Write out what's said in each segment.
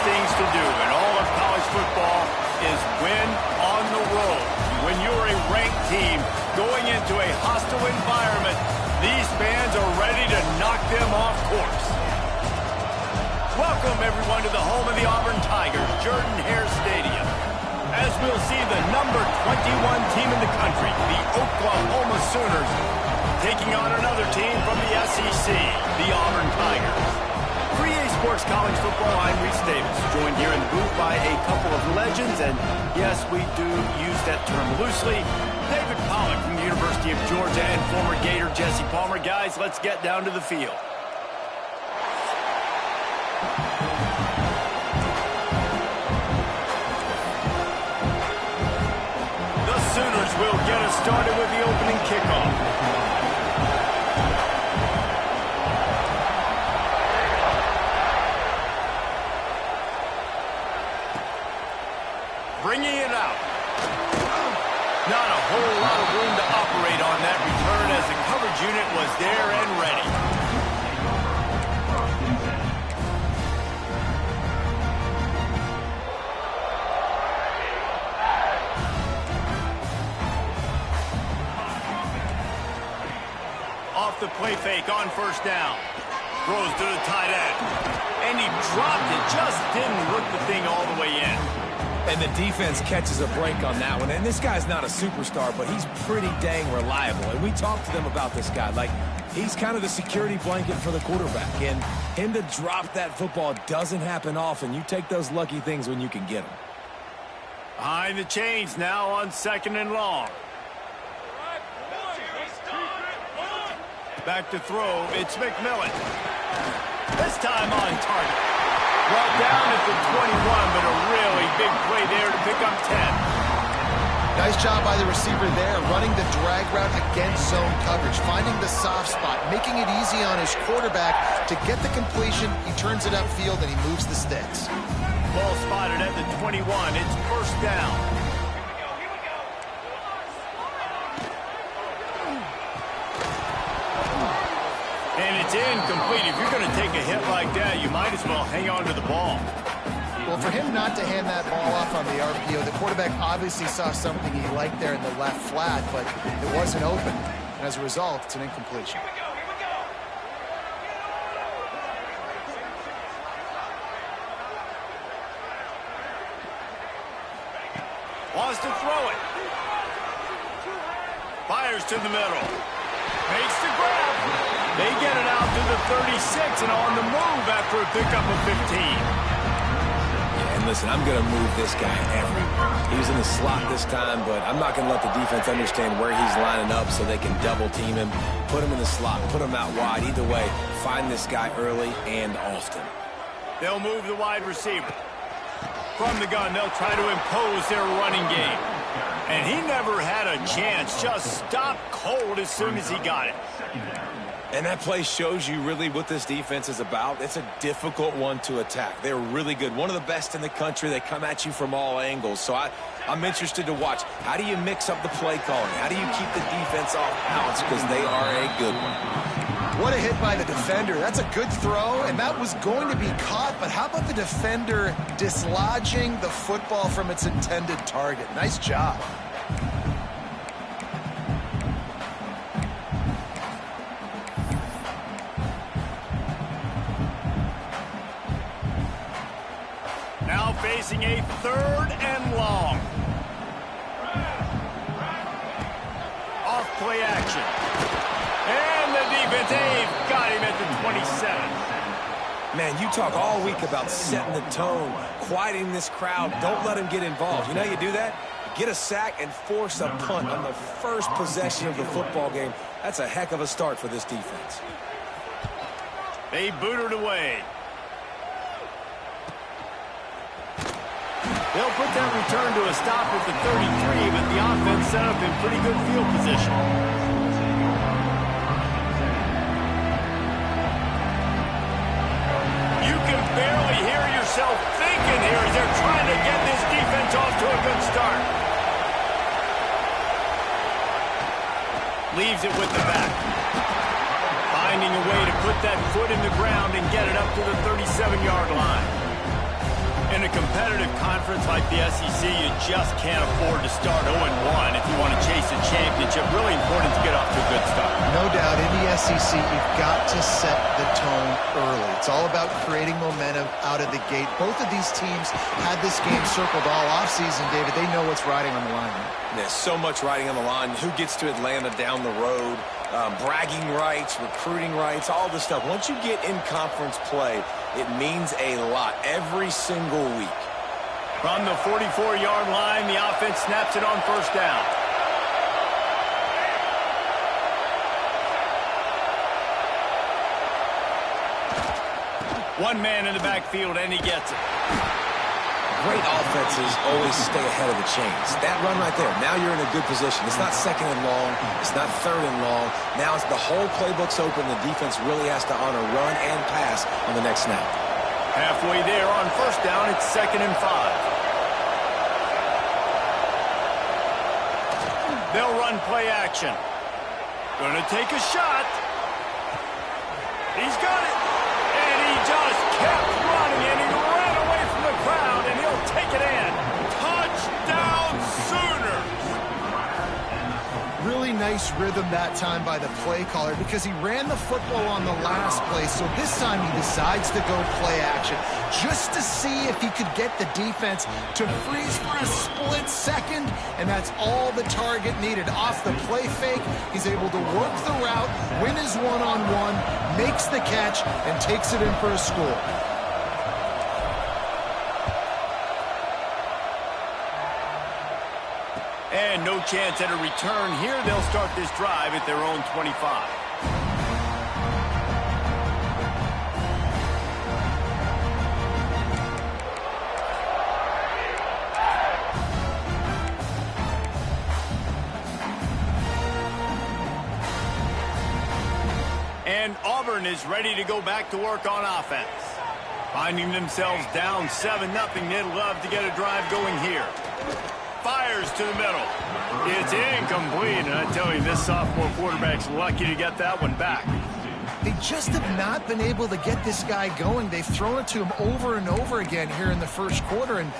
things to do in all of college football is win on the road. When you're a ranked team going into a hostile environment, these fans are ready to knock them off course. Welcome, everyone, to the home of the Auburn Tigers, Jordan-Hare Stadium. As we'll see the number 21 team in the country, the Oklahoma Sooners, taking on another team from the SEC, the Auburn Tigers. For EA Sports College Football, I'm Reese Davis, joined here in the booth by a couple of legends, and yes, we do use that term loosely. David Pollack from the University of Georgia and former Gator Jesse Palmer. Guys, let's get down to the field. The Sooners will get us started with the opening kickoff. Bringing it out. Not a whole lot of room to operate on that return as the coverage unit was there and ready. Off the play fake on first down. Throws to the tight end. And he dropped it. Just didn't work the thing all the way in. And the defense catches a break on that one. And this guy's not a superstar, but he's pretty dang reliable. And we talked to them about this guy. Like, he's kind of the security blanket for the quarterback. And him to drop that football doesn't happen often. You take those lucky things when you can get them. Behind the chains now on 2nd and long. Back to throw, it's McMillan. This time on target. Brought down at the 21, but a really big play there to pick up 10. Nice job by the receiver there, running the drag route against zone coverage, finding the soft spot, making it easy on his quarterback to get the completion. He turns it upfield and he moves the sticks. Ball spotted at the 21. It's first down. And it's incomplete. If you're going to take a hit like that, you might as well hang on to the ball. Well, for him not to hand that ball off on the RPO, the quarterback obviously saw something he liked there in the left flat, but it wasn't open. And as a result, it's an incompletion. Wants to throw it. Fires to the middle. Makes the grab. They get it out to the 36 and on the move after a pickup of 15. Yeah, and listen, I'm going to move this guy everywhere. He's in the slot this time, but I'm not going to let the defense understand where he's lining up so they can double team him, put him in the slot, put him out wide. Either way, find this guy early and often. They'll move the wide receiver. From the gun, they'll try to impose their running game. And he never had a chance. Just stopped cold as soon as he got it. And that play shows you really what this defense is about. It's a difficult one to attack. They're really good. One of the best in the country. They come at you from all angles. So I'm interested to watch. How do you mix up the play calling? How do you keep the defense off balance? Because they are a good one. What a hit by the defender. That's a good throw, and that was going to be caught. But how about the defender dislodging the football from its intended target? Nice job. Now facing a 3rd and long. Off play action. And the defense, they've got him at the 27. Man, you talk all week about setting the tone, quieting this crowd. Don't let him get involved. You know how you do that? Get a sack and force a punt on the first possession of the football game. That's a heck of a start for this defense. They booted away. They'll put that return to a stop at the 33, but the offense set up in pretty good field position. You can barely hear yourself thinking here as they're trying to get this defense off to a good start. Leaves it with the back. Finding a way to put that foot in the ground and get it up to the 37-yard line. In a competitive conference like the SEC, you just can't afford to start 0-1 if you want to chase a championship. Really important to get off to a good start. No doubt, in the SEC, you've got to set the tone early. It's all about creating momentum out of the gate. Both of these teams had this game circled all offseason, David. They know what's riding on the line. There's so much riding on the line. Who gets to Atlanta down the road? Bragging rights, recruiting rights, all this stuff. Once you get in conference play, it means a lot every single week. From the 44-yard line, the offense snaps it on first down. One man in the backfield, and he gets it. Great offenses always stay ahead of the chains. That run right there, now you're in a good position. It's not second and long. It's not third and long. Now it's the whole playbook's open. The defense really has to honor run and pass on the next snap. Halfway there on first down, it's 2nd and 5. They'll run play action. Gonna take a shot. He's got it. And he just kept running, and he ran away from the crowd, and he'll take it in. Touchdown, Sooners! Really nice rhythm that time by the play caller because he ran the football on the last play, so this time he decides to go play action just to see if he could get the defense to freeze for a split second, and that's all the target needed. Off the play fake, he's able to work the route, win his one-on-one, makes the catch, and takes it in for a score. And no chance at a return here. They'll start this drive at their own 25. And Auburn is ready to go back to work on offense. Finding themselves down 7-0, they'd love to get a drive going here. Fires to the middle. It's incomplete, and I tell you, this sophomore quarterback's lucky to get that one back. They just have not been able to get this guy going. They've thrown it to him over and over again here in the first quarter, and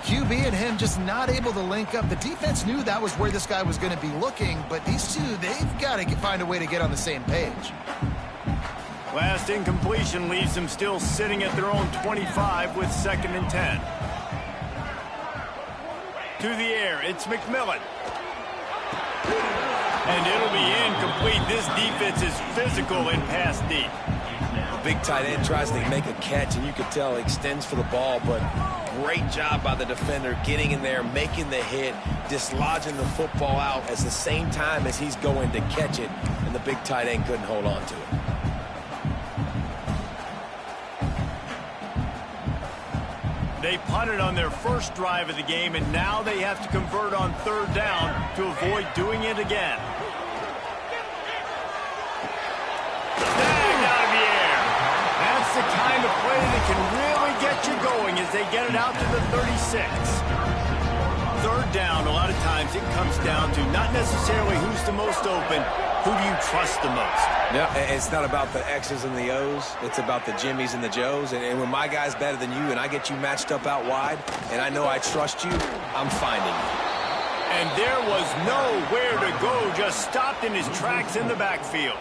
QB and him just not able to link up. The defense knew that was where this guy was going to be looking, but these two, they've got to find a way to get on the same page. Last incompletion leaves them still sitting at their own 25 with 2nd and 10. To the air, it's McMillan. And it'll be incomplete. This defense is physical and pass deep. The big tight end tries to make a catch, and you can tell he extends for the ball, but great job by the defender getting in there, making the hit, dislodging the football out at the same time as he's going to catch it, and the big tight end couldn't hold on to it. They punted on their first drive of the game, and now they have to convert on 3rd down to avoid doing it again. Snagged out of the air. That's the kind of play that can really get you going as they get it out to the 36. 3rd down, a lot of times it comes down to not necessarily who's the most open, who do you trust the most? No, it's not about the X's and the O's. It's about the Jimmys and the Joes. And when my guy's better than you and I get you matched up out wide, and I know I trust you, I'm finding you. And there was nowhere to go, just stopped in his tracks in the backfield.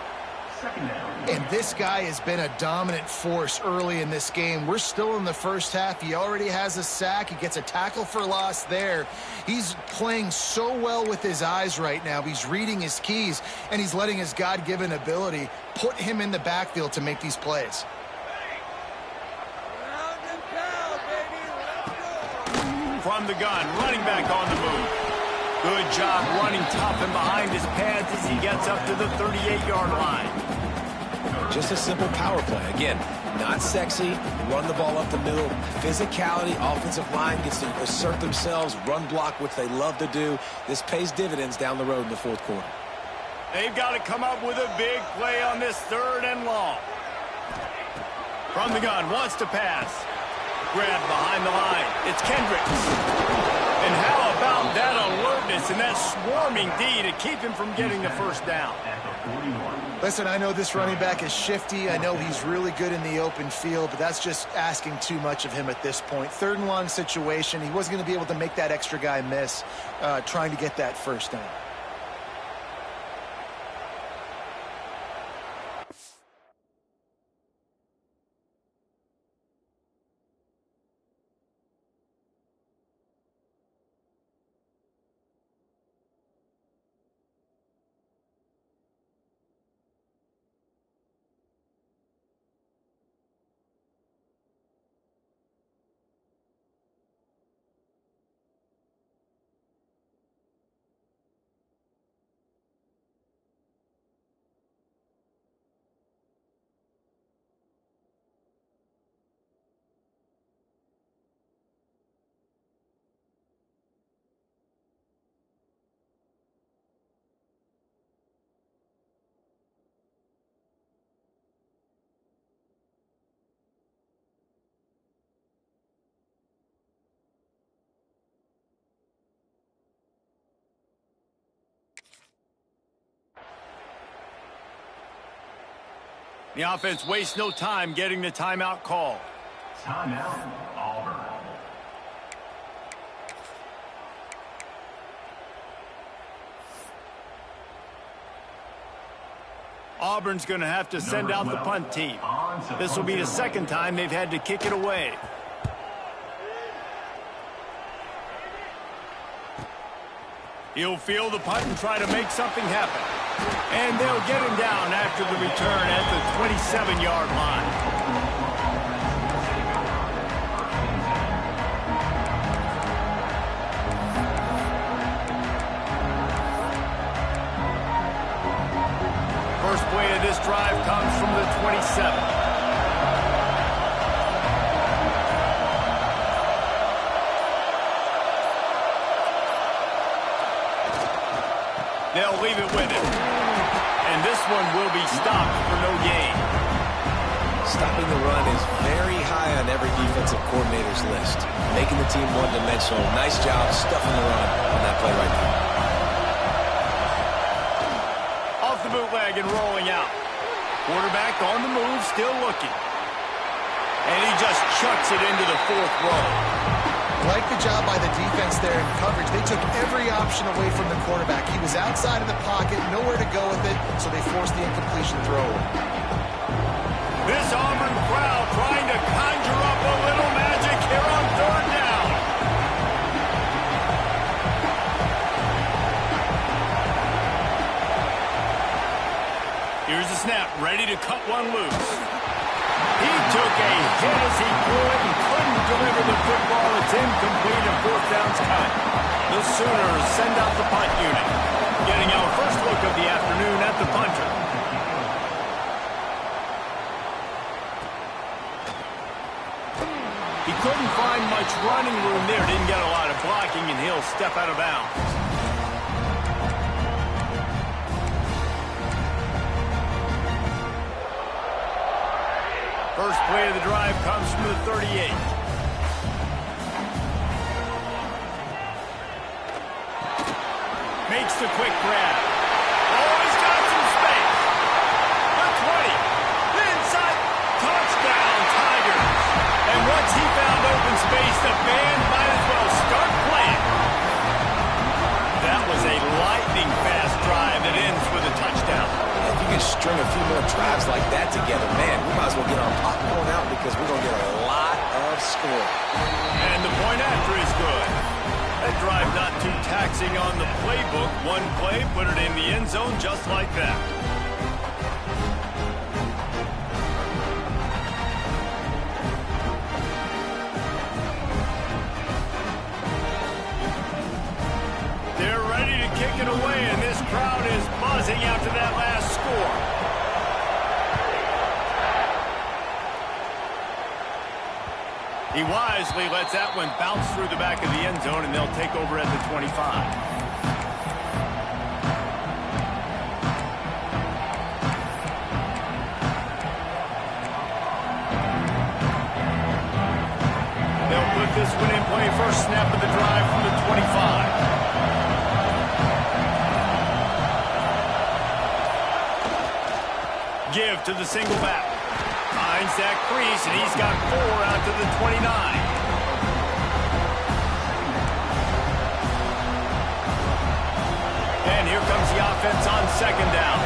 And this guy has been a dominant force early in this game. We're still in the first half. He already has a sack. He gets a tackle for loss there. He's playing so well with his eyes right now. He's reading his keys, and he's letting his God-given ability put him in the backfield to make these plays. From the gun, running back on the move. Good job running tough and behind his pads as he gets up to the 38-yard line. Just a simple power play. Again, not sexy, run the ball up the middle. Physicality, offensive line gets to assert themselves, run block, which they love to do. This pays dividends down the road in the 4th quarter. They've got to come up with a big play on this 3rd and long. From the gun, wants to pass. Grab behind the line. It's Kendricks. And how about that alert alertness and that swarming D to keep him from getting the first down. Listen, I know this running back is shifty. I know he's really good in the open field, but that's just asking too much of him at this point. 3rd and long situation. He wasn't going to be able to make that extra guy miss trying to get that first down. The offense wastes no time getting the timeout call. Timeout, Auburn. Auburn's going to have to send out the punt team. This will be the 2nd time they've had to kick it away. He'll field the punt and try to make something happen. And they'll get him down after the return at the 27-yard line. First play of this drive comes from the 27. They'll leave it with him. And this one will be stopped for no gain. Stopping the run is very high on every defensive coordinator's list. Making the team one-dimensional. Nice job stuffing the run on that play right there. Off the bootleg and rolling out. Quarterback on the move, still looking. And he just chucks it into the 4th row. Like the job by the defense there in coverage. They took every option away from the quarterback. He was outside of the pocket, nowhere to go with it, so they forced the incompletion throw. This Auburn crowd trying to conjure up a little magic here on 3rd down. Here's the snap, ready to cut one loose. He took a hit as he threw it and couldn't deliver the football. It's incomplete and 4th down's cut. The Sooners send out the punt unit. Getting our first look of the afternoon at the punter. He couldn't find much running room there. Didn't get a lot of blocking, and he'll step out of bounds. First play of the drive comes from the 38. Makes the quick grab. Oh, he's got some space. The 20. The inside. Touchdown, Tigers. And once he found open space, the band might as well start playing. That was a lightning-fast drive that ends with a touchdown. If you can string a few more drives like that together, man, we might as well get our popcorn out because we're going to get a lot of score. And the point after is good. That drive not too taxing on the playbook. One play, put it in the end zone just like that. They're ready to kick it away, and this crowd is buzzing after that last score. He wisely lets that one bounce through the back of the end zone, and they'll take over at the 25. They'll put this one in play. First snap of the drive from the 25. Give to the single back. Finds that crease, and he's got 4 out to the 29. And here comes the offense on second down.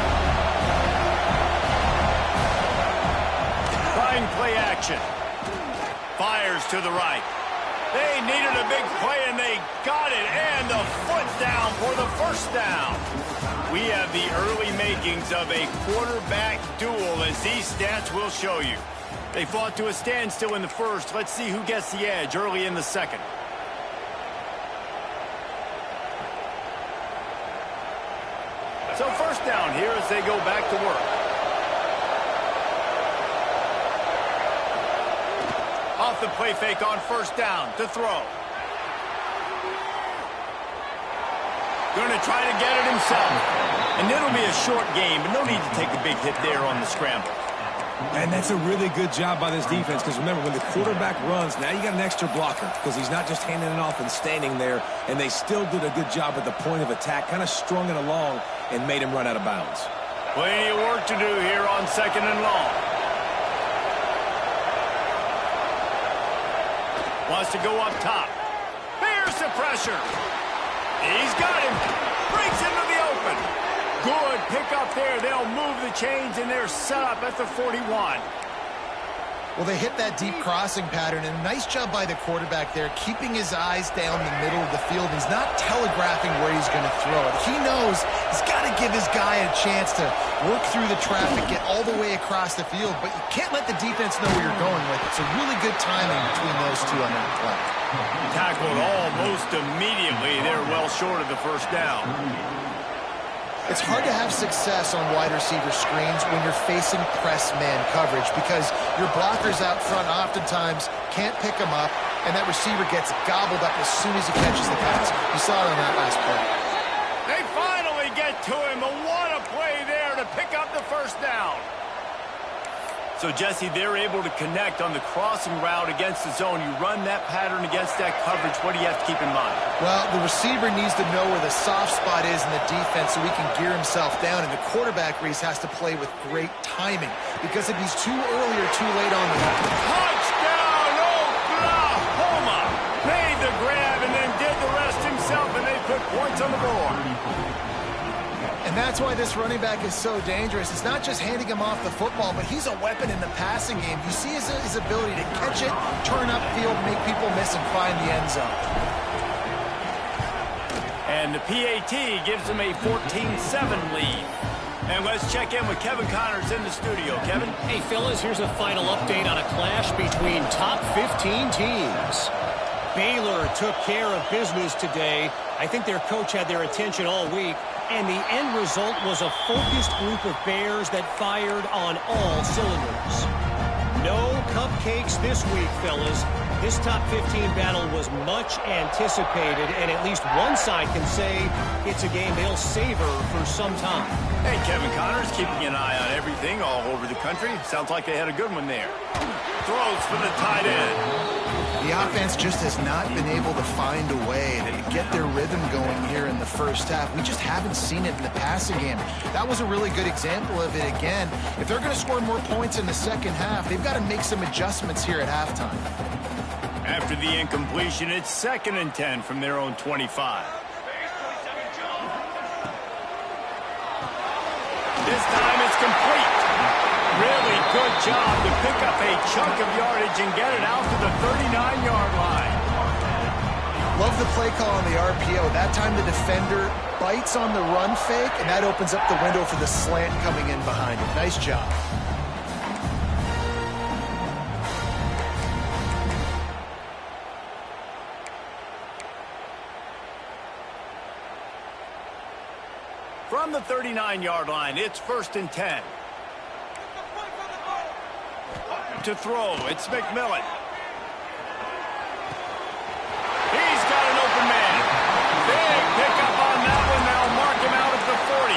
Trying play action. Fires to the right. They needed a big play, and they got it. And the foot down for the first down. We have the early makings of a quarterback duel, as these stats will show you. They fought to a standstill in the first. Let's see who gets the edge early in the second. So first down here as they go back to work. Off the play fake on first down to throw. Going to try to get it himself. And it'll be a short game, but no need to take a big hit there on the scramble. And that's a really good job by this defense, because remember, when the quarterback runs, now you got an extra blocker, because he's not just handing it off and standing there, and they still did a good job at the point of attack, kind of strung it along and made him run out of bounds. Plenty of work to do here on second and long. Wants to go up top. Here's the pressure. He's got him. Breaks into the open. Good pick up there. They'll move the chains, and they're set up at the 41. Well, they hit that deep crossing pattern, and a nice job by the quarterback there, keeping his eyes down the middle of the field. He's not telegraphing where he's going to throw it. He knows he's got to give his guy a chance to work through the traffic, get all the way across the field, but you can't let the defense know where you're going with it. So really good timing between those two on that play. Tackled almost immediately. They're well short of the first down. It's hard to have success on wide receiver screens when you're facing press man coverage, because your blockers out front oftentimes can't pick them up, and that receiver gets gobbled up as soon as he catches the pass. You saw it on that last play. They finally get to him. What a play there to pick up the first down. So, Jesse, they're able to connect on the crossing route against the zone. You run that pattern against that coverage. What do you have to keep in mind? Well, the receiver needs to know where the soft spot is in the defense so he can gear himself down. And the quarterback, Reese, has to play with great timing, because if he's too early or too late on the touchdown, Oklahoma! Made the grab and then did the rest himself, and they put points on the board. And that's why this running back is so dangerous. It's not just handing him off the football, but he's a weapon in the passing game. You see his ability to catch it, turn upfield, make people miss, and find the end zone. And the PAT gives him a 14-7 lead. And let's check in with Kevin Connors in the studio. Kevin? Hey, fellas, here's a final update on a clash between top 15 teams. Baylor took care of business today. I think their coach had their attention all week, and the end result was a focused group of Bears that fired on all cylinders. No cupcakes this week, fellas. This top 15 battle was much anticipated, and at least one side can say it's a game they'll savor for some time. Hey, Kevin Connors, keeping an eye on everything all over the country. Sounds like they had a good one there. Throws for the tight end. The offense just has not been able to find a way to get their rhythm going here in the first half. We just haven't seen it in the passing game. That was a really good example of it again. If they're going to score more points in the second half, they've got to make some adjustments here at halftime. After the incompletion, it's 2nd and 10 from their own 25. This time it's complete. Really good job to pick up a chunk of yardage and get it out to the 39-yard line. Love the play call on the RPO. That time the defender bites on the run fake, and that opens up the window for the slant coming in behind him. Nice job. From the 39-yard line, it's 1st and 10. To throw, it's McMillan. He's got an open man. Big pickup on that one. They'll mark him out at the 40.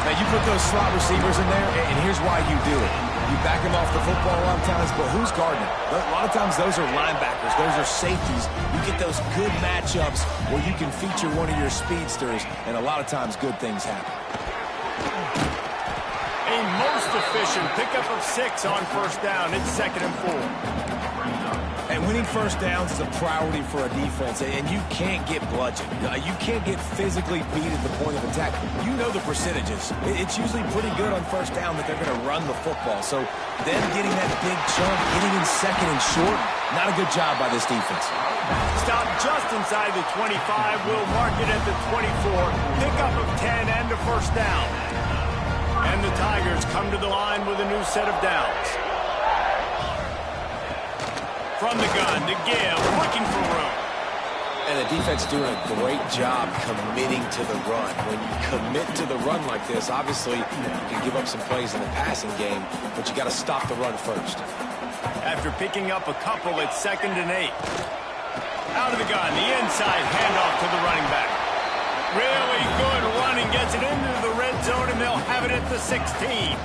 Now, you put those slot receivers in there, and here's why you do it. You back them off the football a lot of times, but who's guarding it? A lot of times those are linebackers. Those are safeties. You get those good matchups where you can feature one of your speedsters, and a lot of times good things happen. A most efficient pickup of 6 on first down. It's 2nd and 4. And winning first downs is a priority for a defense, and you can't get bludgeoned. You can't get physically beat at the point of attack. You know the percentages. It's usually pretty good on first down that they're going to run the football. So them getting that big chunk, getting in 2nd and short, not a good job by this defense. Stop just inside the 25. We'll mark it at the 24. Pickup of 10 and a first down. And the Tigers come to the line with a new set of downs. From the gun to give, looking for room. And the defense doing a great job committing to the run. When you commit to the run like this, obviously you can give up some plays in the passing game, but you got to stop the run first. After picking up a couple, it's 2nd and 8. Out of the gun, the inside handoff to the running back. Really good running, gets it into the red zone, and they'll have it at the 16.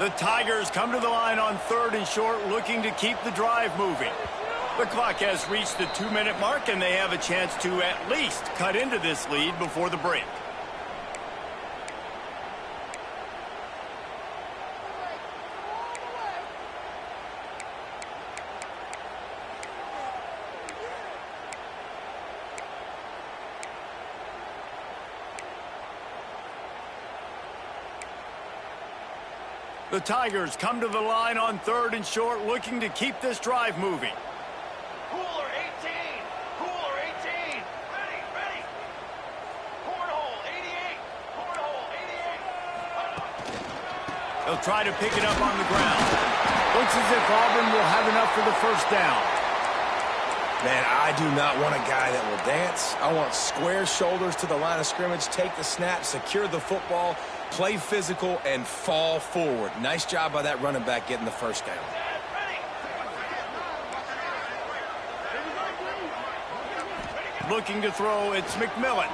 The Tigers come to the line on 3rd and short, looking to keep the drive moving. The clock has reached the 2-minute mark, and they have a chance to at least cut into this lead before the break. The Tigers come to the line on 3rd and short, looking to keep this drive moving. Cooler 18. Cooler 18. Ready. Cornhole 88. Cornhole 88. They'll try to pick it up on the ground. Looks as if Auburn will have enough for the first down. Man, I do not want a guy that will dance. I want square shoulders to the line of scrimmage, take the snap, secure the football, play physical, and fall forward. Nice job by that running back getting the first down. Looking to throw, it's McMillan.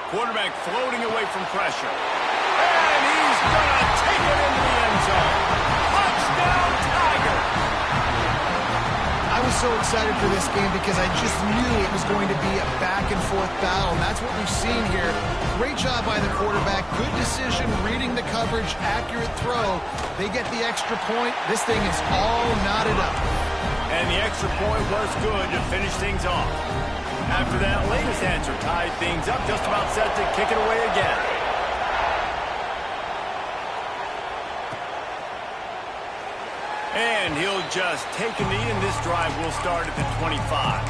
Quarterback floating away from pressure. And he's going to take it into the end zone. Touchdown, Tigers! I was so excited for this game because I just knew it was going to be a back-and-forth battle, and that's what we've seen here. Great job by the quarterback. Good decision, reading the coverage, accurate throw. They get the extra point. This thing is all knotted up. And the extra point was good to finish things off. After that latest answer tied things up, just about set to kick it away again. And he'll just take a knee, and this drive will start at the 25.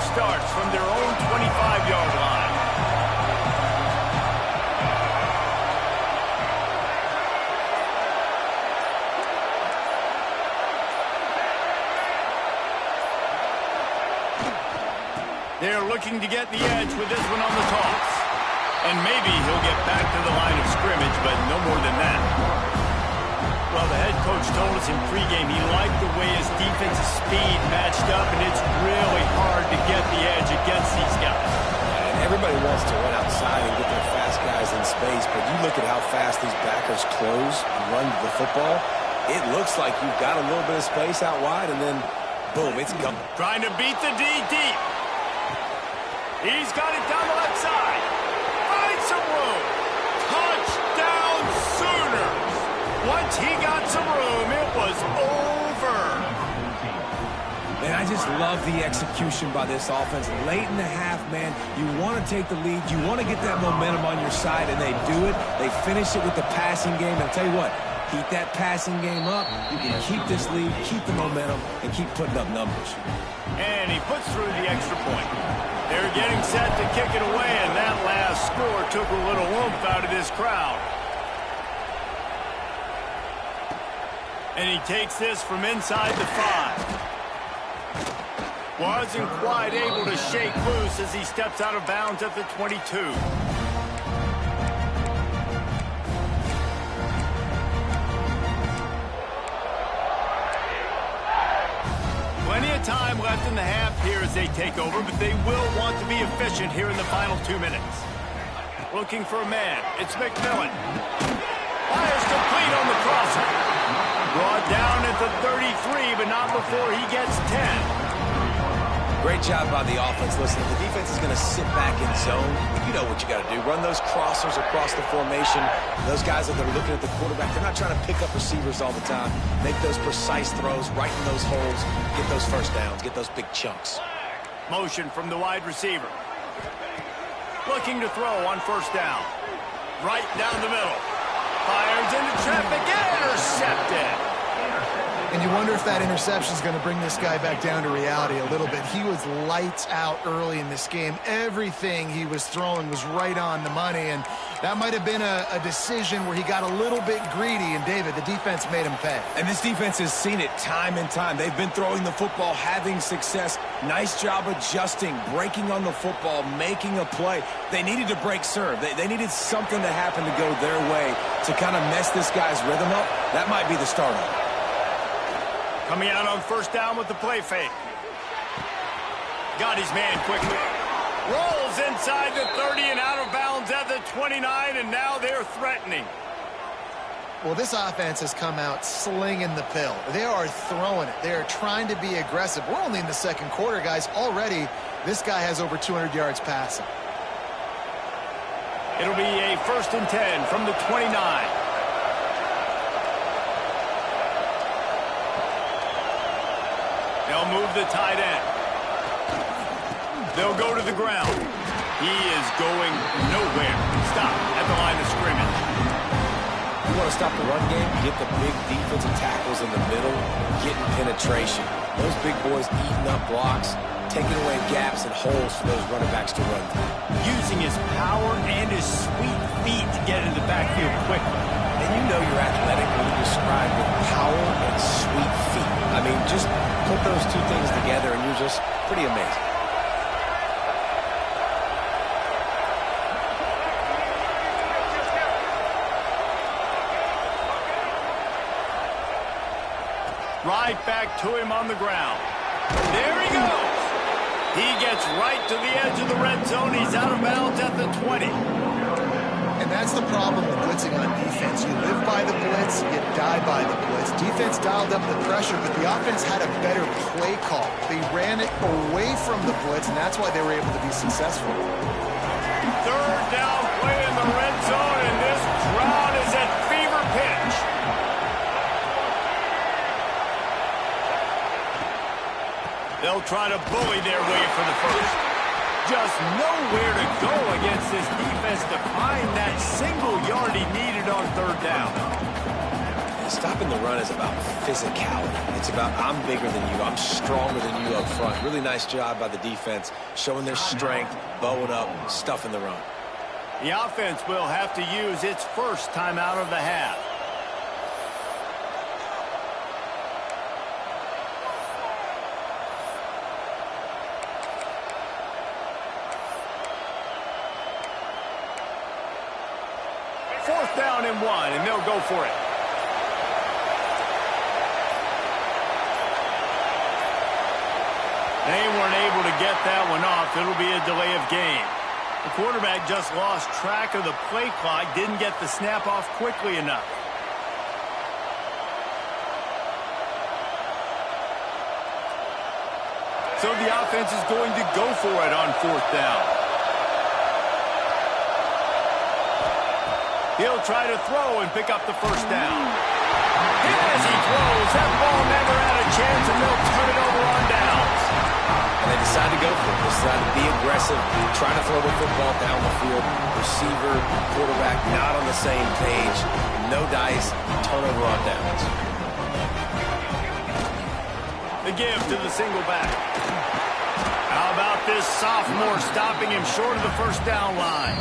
Starts from their own 25-yard line. They're looking to get the edge with this one on the toss. And maybe he'll get back to the line of scrimmage, but no more than that. Well, the head coach told us in pregame he liked the way his defensive speed matched up, and it's really hard to get the edge against these guys. And everybody wants to run outside and get their fast guys in space, but you look at how fast these backers close and run the football, it looks like you've got a little bit of space out wide, and then, boom, it's coming. Trying to beat the D deep. He's got it down the left side. Finds some room. Touchdown, Sooners. Once he got some room, it was over. Man, I just love the execution by this offense. Late in the half, man, you want to take the lead. You want to get that momentum on your side, and they do it. They finish it with the passing game. And I'll tell you what, keep that passing game up. You can keep this lead, keep the momentum, and keep putting up numbers. And he puts through the extra point. They're getting set to kick it away, and that last score took a little oomph out of this crowd. And he takes this from inside the 5. Wasn't quite able to shake loose as he steps out of bounds at the 22. time left in the half here as they take over, but they will want to be efficient here in the final 2 minutes. Looking for a man. It's McMillan. Fires complete on the crosser. Brought down at the 33, but not before he gets 10. Great job by the offense. Listen, if the defense is going to sit back in zone, you know what you got to do. Run those crossers across the formation. Those guys that are looking at the quarterback, they're not trying to pick up receivers all the time. Make those precise throws right in those holes. Get those first downs. Get those big chunks. Motion from the wide receiver. Looking to throw on first down. Right down the middle. Fires into traffic. Intercepted. And you wonder if that interception is going to bring this guy back down to reality a little bit. He was lights out early in this game. Everything he was throwing was right on the money, and that might have been a decision where he got a little bit greedy, and David, the defense made him pay. And this defense has seen it time and time. They've been throwing the football, having success. Nice job adjusting, breaking on the football, making a play. They needed to break serve. They needed something to happen to go their way to kind of mess this guy's rhythm up. That might be the start of it. Coming out on first down with the play fake. Got his man quickly. Rolls inside the 30 and out of bounds at the 29, and now they're threatening. Well, this offense has come out slinging the pill. They are throwing it. They are trying to be aggressive. We're only in the second quarter, guys. Already, this guy has over 200 yards passing. It'll be a 1st and 10 from the 29. They'll move the tight end. They'll go to the ground. He is going nowhere. Stop at the line of scrimmage. You want to stop the run game? Get the big defensive tackles in the middle, getting penetration. Those big boys eating up blocks, taking away gaps and holes for those running backs to run through. Using his power and his sweet feet to get into the backfield quickly. And you know you're athletic when you describe with power and sweet feet. I mean, just put those two things together and you're just pretty amazing. Right back to him on the ground. There he goes. He gets right to the edge of the red zone. He's out of bounds at the 20. And that's the problem with blitzing on defense. You live by the blitz, you die by the blitz. Defense dialed up the pressure, but the offense had a better play call. They ran it away from the blitz, and that's why they were able to be successful. Third down play in the red zone, and this crowd is at fever pitch. They'll try to bully their way for the first. Just nowhere to go against this defense to find that single yard he needed on third down. Stopping the run is about physicality. It's about I'm bigger than you, I'm stronger than you up front. Really nice job by the defense, showing their strength, bowing up, stuffing the run. The offense will have to use its first timeout of the half. Fourth down and 1, and they'll go for it. They weren't able to get that one off. It'll be a delay of game. The quarterback just lost track of the play clock, didn't get the snap off quickly enough. So the offense is going to go for it on fourth down. He'll try to throw and pick up the first down. As he throws, that ball never had a chance, and they'll turn it over on downs. And they decide to go for it. They decide to be aggressive, try to throw the football down the field. Receiver, quarterback, not on the same page. No dice, turnover on downs. The give to the single back. How about this sophomore stopping him short of the first down line?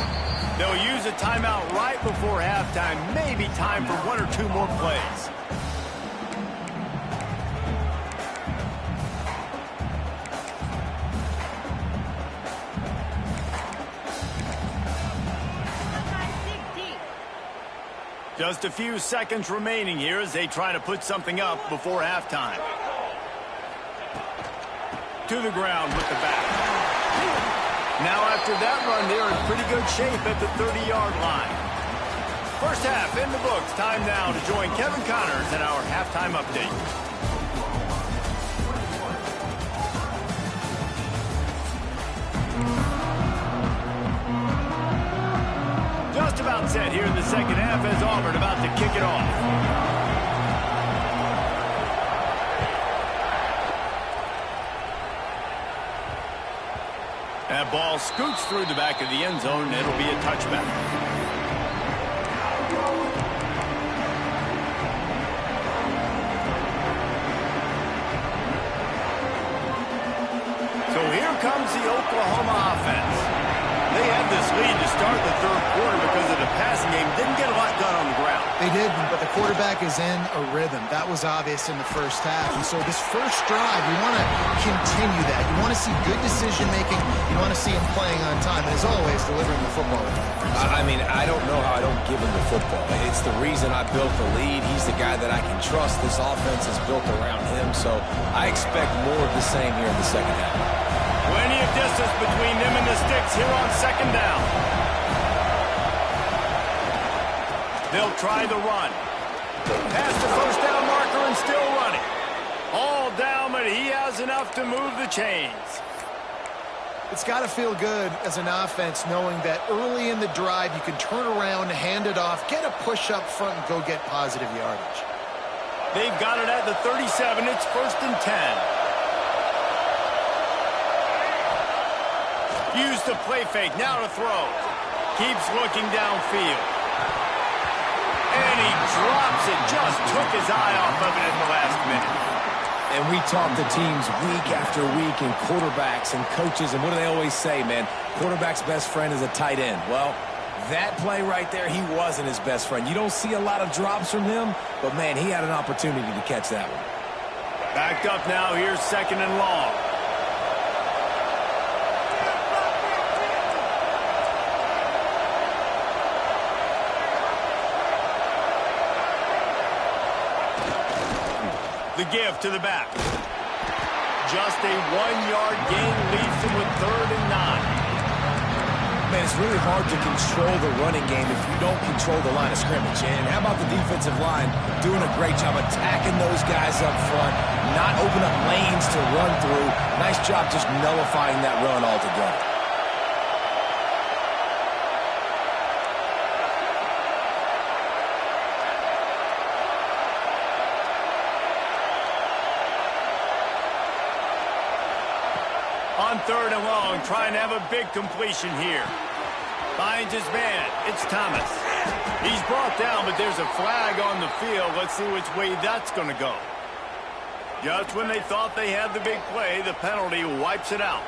They'll use a timeout right before halftime. Maybe time for one or two more plays. Just a few seconds remaining here as they try to put something up before halftime. to the ground with the back. Now after that run, they're in pretty good shape at the 30-yard line. First half in the books. Time now to join Kevin Connors in our halftime update. Just about set here in the second half as Auburn about to kick it off. That ball scoots through the back of the end zone, and it'll be a touchback. So here comes the Oklahoma offense. They had this lead to start the third quarter because of the passing game. Didn't get a lot done on the ground. They didn't, but the quarterback is in a rhythm. That was obvious in the first half. And so this first drive, you want to continue that. You want to see good decision-making. You want to see him playing on time. And as always, delivering the football. I mean, I don't know how I don't give him the football. It's the reason I built the lead. He's the guy that I can trust. This offense is built around him. So I expect more of the same here in the second half. Plenty of distance between them and the sticks here on second down. They'll try the run. Past the first down marker and still running. All down, but he has enough to move the chains. It's got to feel good as an offense knowing that early in the drive you can turn around, hand it off, get a push up front, and go get positive yardage. They've got it at the 37. It's 1st and 10. Use the play fake. Now to throw. Keeps looking downfield. And he drops it. Just took his eye off of it in the last minute. And we talk to teams week after week and quarterbacks and coaches. And what do they always say, man? Quarterback's best friend is a tight end. Well, that play right there, he wasn't his best friend. You don't see a lot of drops from him, but, man, he had an opportunity to catch that one. Backed up now. Here's 2nd and long. The give to the back. Just a 1-yard gain leaves him with 3rd and 9. Man, it's really hard to control the running game if you don't control the line of scrimmage. And how about the defensive line doing a great job attacking those guys up front, not open up lanes to run through. Nice job just nullifying that run altogether. On 3rd and long, trying to have a big completion here. Finds his man. It's Thomas. He's brought down, but there's a flag on the field. Let's see which way that's going to go. Just when they thought they had the big play, the penalty wipes it out.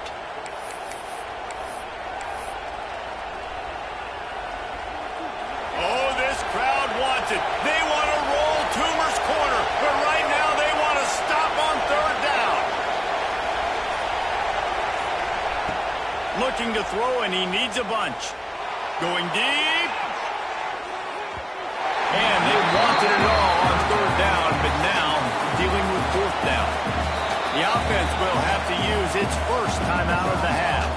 Oh, this crowd wants it. They want to roll Toomer's corner, but right now they want to stop on 3rd down. Looking to throw, and he needs a bunch. Going deep. And they wanted it all on 3rd down, but now dealing with 4th down. The offense will have to use its first timeout of the half.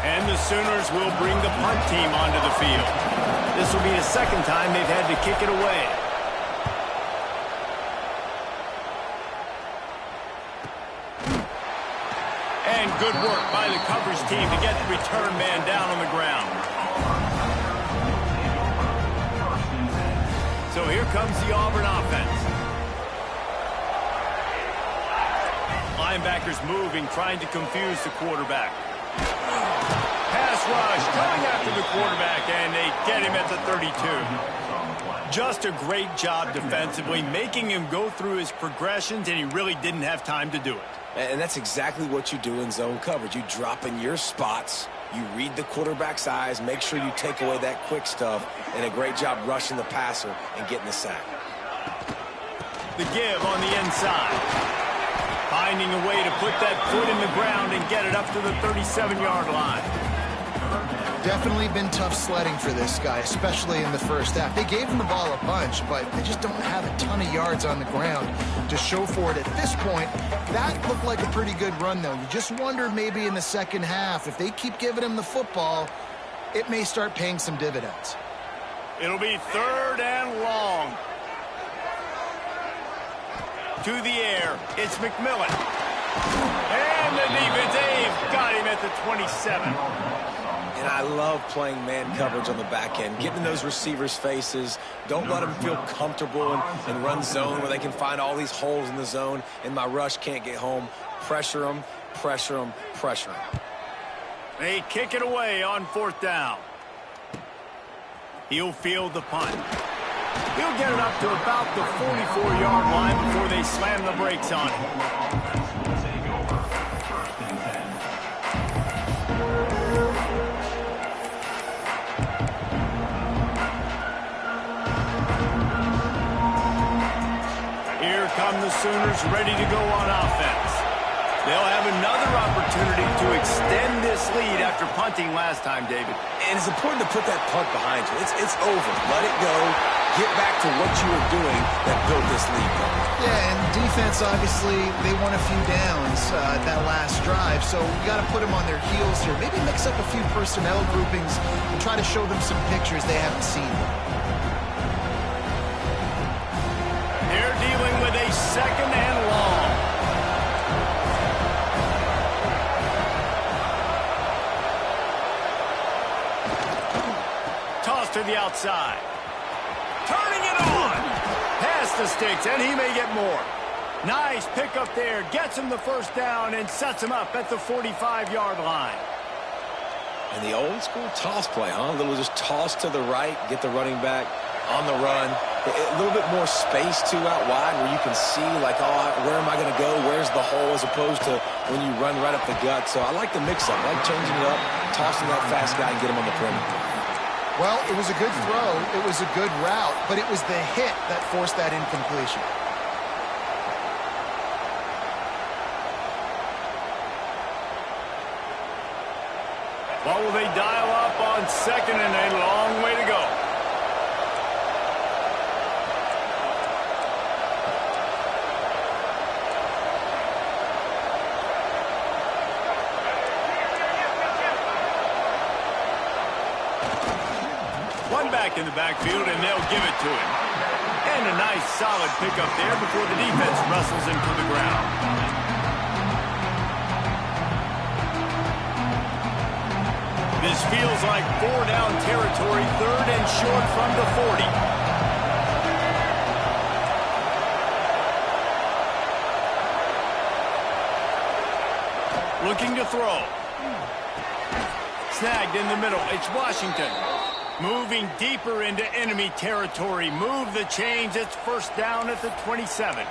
And the Sooners will bring the punt team onto the field. This will be the 2nd time they've had to kick it away. And good work by the coverage team to get the return man down on the ground. So here comes the Auburn offense. Linebackers moving, trying to confuse the quarterback. Pass rush, going after the quarterback, and they get him at the 32. Just a great job defensively, making him go through his progressions, and he really didn't have time to do it. And that's exactly what you do in zone coverage. You drop in your spots, you read the quarterback's eyes, make sure you take away that quick stuff, and a great job rushing the passer and getting the sack. The give on the inside. Finding a way to put that foot in the ground and get it up to the 37-yard line. Definitely been tough sledding for this guy, especially in the first half. They gave him the ball a bunch, but they just don't have a ton of yards on the ground to show for it at this point. That looked like a pretty good run, though. You just wonder maybe in the second half, if they keep giving him the football, it may start paying some dividends. It'll be 3rd and long. To the air, it's McMillan. And the defense, they've got him at the 27. And I love playing man coverage on the back end, getting in those receivers' faces. Don't let them feel comfortable and run zone where they can find all these holes in the zone, and my rush can't get home. Pressure them, pressure them, pressure them. They kick it away on 4th down. He'll field the punt. He'll get it up to about the 44-yard line before they slam the brakes on him. Here come the Sooners ready to go on offense. They'll have another opportunity to extend this lead after punting last time, David. And it's important to put that punt behind you. It's over. Let it go. Get back to what you were doing that built this lead. Yeah, and defense, obviously, they won a few downs that last drive, so we got to put them on their heels here. Maybe mix up a few personnel groupings and try to show them some pictures they haven't seen. They're dealing with a 2nd and long. Toss to the outside. Turning it on. Past the sticks, and he may get more. Nice pickup there. Gets him the 1st down and sets him up at the 45-yard line. And the old school toss play, huh? A little just toss to the right, get the running back on the run. A little bit more space, too, out wide where you can see, like, oh, where am I going to go? Where's the hole, as opposed to when you run right up the gut. So I like the mix-up. I like changing it up, tossing that fast guy and get him on the perimeter. Well, it was a good throw. It was a good route, but it was the hit that forced that incompletion. What will they dial up on 2nd and a long way to go? One back in the backfield, and they'll give it to him. And a nice, solid pickup there before the defense wrestles him to the ground. This feels like 4-down territory, 3rd and short from the 40. Looking to throw. Snagged in the middle. It's Washington. Moving deeper into enemy territory. Move the chains. It's 1st down at the 27.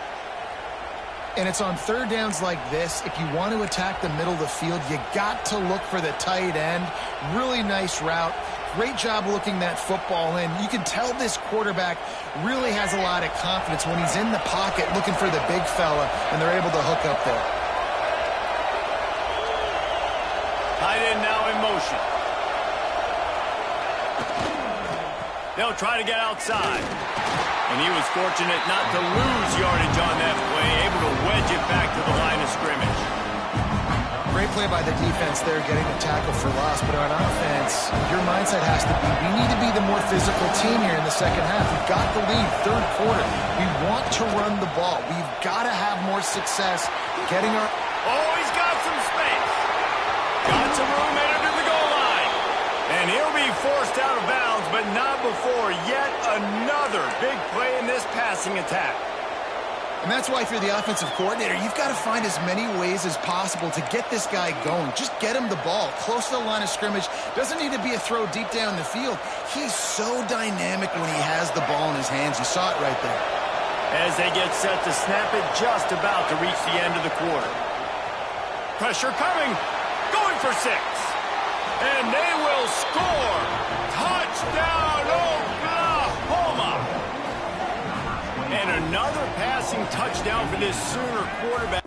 And it's on 3rd downs like this. If you want to attack the middle of the field, you got to look for the tight end. Really nice route. Great job looking that football in. You can tell this quarterback really has a lot of confidence when he's in the pocket looking for the big fella, and they're able to hook up there. Tight end now in motion. They'll try to get outside. And he was fortunate not to lose yardage on that play, able to wedge it back to the line of scrimmage. Great play by the defense there, getting a tackle for loss. But on offense, your mindset has to be, we need to be the more physical team here in the second half. We've got the lead, 3rd quarter. We want to run the ball. We've got to have more success getting our... Oh, he's got some space. Got some room headed to the goal line. And he'll be forced out of bounds, but not before yet another big play in this passing attack. And that's why if you're the offensive coordinator, you've got to find as many ways as possible to get this guy going. Just get him the ball close to the line of scrimmage. Doesn't need to be a throw deep down the field. He's so dynamic when he has the ball in his hands. You saw it right there. As they get set to snap it, just about to reach the end of the quarter. Pressure coming. Going for 6. And they will score. Touchdown, Oklahoma. And another passing touchdown for this Sooner quarterback.